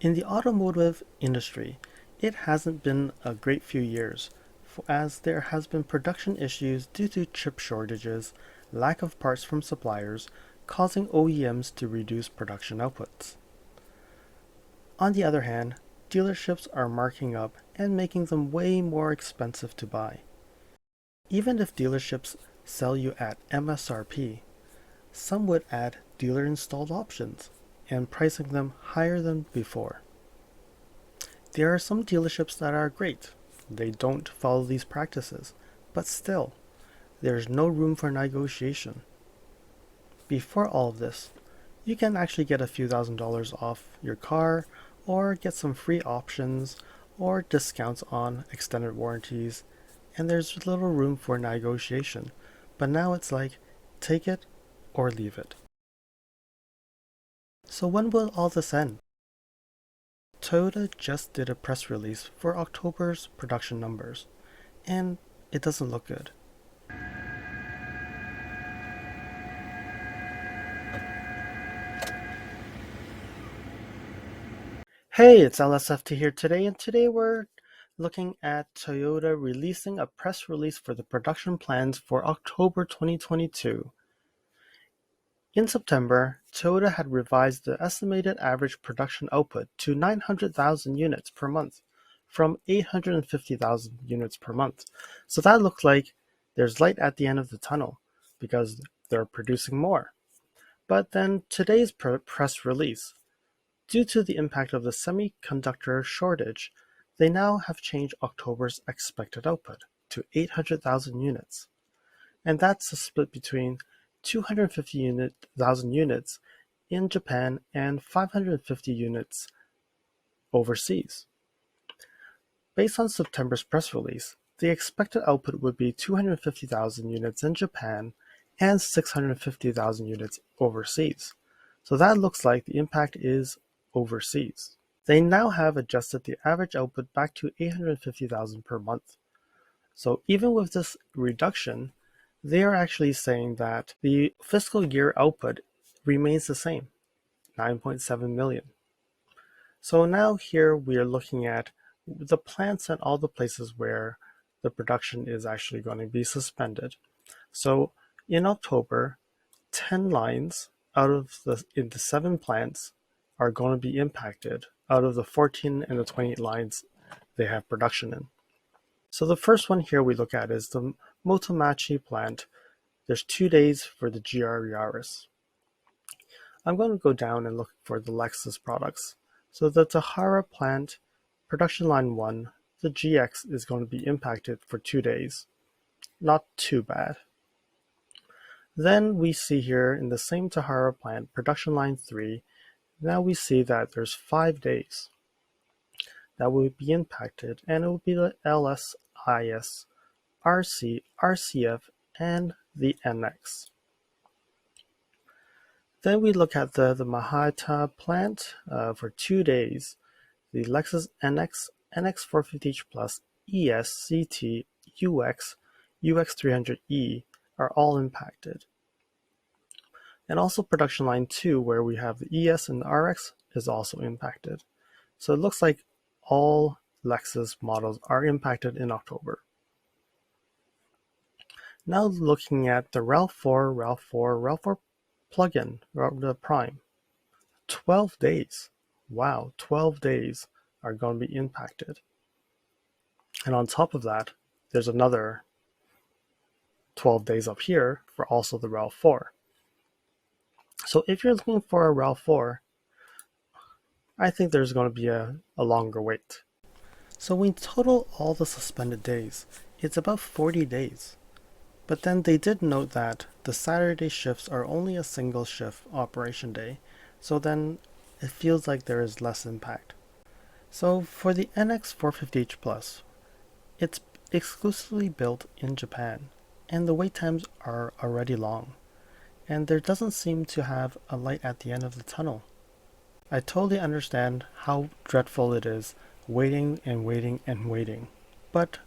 In the automotive industry, it hasn't been a great few years, as there has been production issues due to chip shortages, lack of parts from suppliers, causing OEMs to reduce production outputs. On the other hand, dealerships are marking up and making them way more expensive to buy. Even if dealerships sell you at MSRP, some would add dealer installed options and pricing them higher than before. There are some dealerships that are great. They don't follow these practices, but still, there's no room for negotiation. Before all of this, you can actually get a few $1,000s off your car, or get some free options, or discounts on extended warranties, and there's little room for negotiation. But now it's like, take it or leave it. So when will all this end? Toyota just did a press release for October's production numbers, and it doesn't look good. Hey, it's LSFT here today, and today we're looking at Toyota releasing a press release for the production plans for October 2022. In September, Toyota had revised the estimated average production output to 900,000 units per month from 850,000 units per month. So that looks like there's light at the end of the tunnel because they're producing more. But then today's press release, due to the impact of the semiconductor shortage, they now have changed October's expected output to 800,000 units. And that's a split between 250,000 units in Japan and 550 units overseas. Based on September's press release, the expected output would be 250,000 units in Japan and 650,000 units overseas. So that looks like the impact is overseas. They now have adjusted the average output back to 850,000 per month. So even with this reduction, they are actually saying that the fiscal year output remains the same, 9.7 million. So now here we are looking at the plants and all the places where the production is actually going to be suspended. So in October, 10 lines out of the 7 plants are going to be impacted out of the 14 and the 28 lines they have production in. So the first one here we look at is the Motomachi plant. There's 2 days for the GR Yaris. I'm going to go down and look for the Lexus products. So the Tahara plant, production line 1, the GX is going to be impacted for 2 days. Not too bad. Then we see here in the same Tahara plant, production line 3, now we see that there's 5 days that will be impacted, and it will be the LS, IS, RC, RCF, and the NX. Then we look at the Mahata plant for 2 days. The LexusNX, NX450H Plus, ES, CT, UX, UX300E are all impacted. And also production line 2, where we have the ES and the RX, is also impacted. So it looks like all Lexus models are impacted in October. Now looking at the RAV4 plug-in, the Prime. 12 days. Wow, 12 days are going to be impacted. And on top of that, there's another 12 days up here for also the RAV4. So if you're looking for a RAV4, I think there's going to be a longer wait. So when total all the suspended days, it's about 40 days. But then they did note that the Saturday shifts are only a single shift operation day, so then it feels like there is less impact. So for the NX450H Plus, it's exclusively built in Japan, and the wait times are already long, and there doesn't seem to have a light at the end of the tunnel. I totally understand how dreadful it is waiting and waiting and waiting, but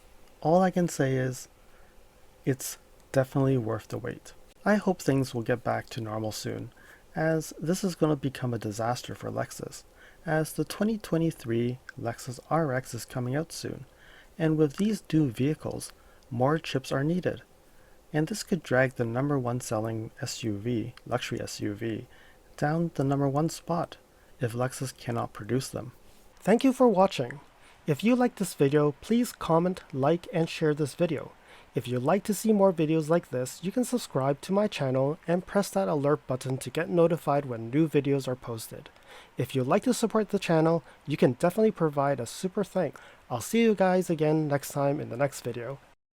all I can say is it's definitely worth the wait. I hope things will get back to normal soon, as this is going to become a disaster for Lexus, as the 2023 Lexus RX is coming out soon, and with these new vehicles, more chips are needed, and this could drag the #1 selling SUV, luxury SUV, down the #1 spot if Lexus cannot produce them. Thank you for watching. If you liked this video, please comment, like, and share this video. If you'd like to see more videos like this, you can subscribe to my channel and press that alert button to get notified when new videos are posted. If you'd like to support the channel, you can definitely provide a super thanks. I'll see you guys again next time in the next video.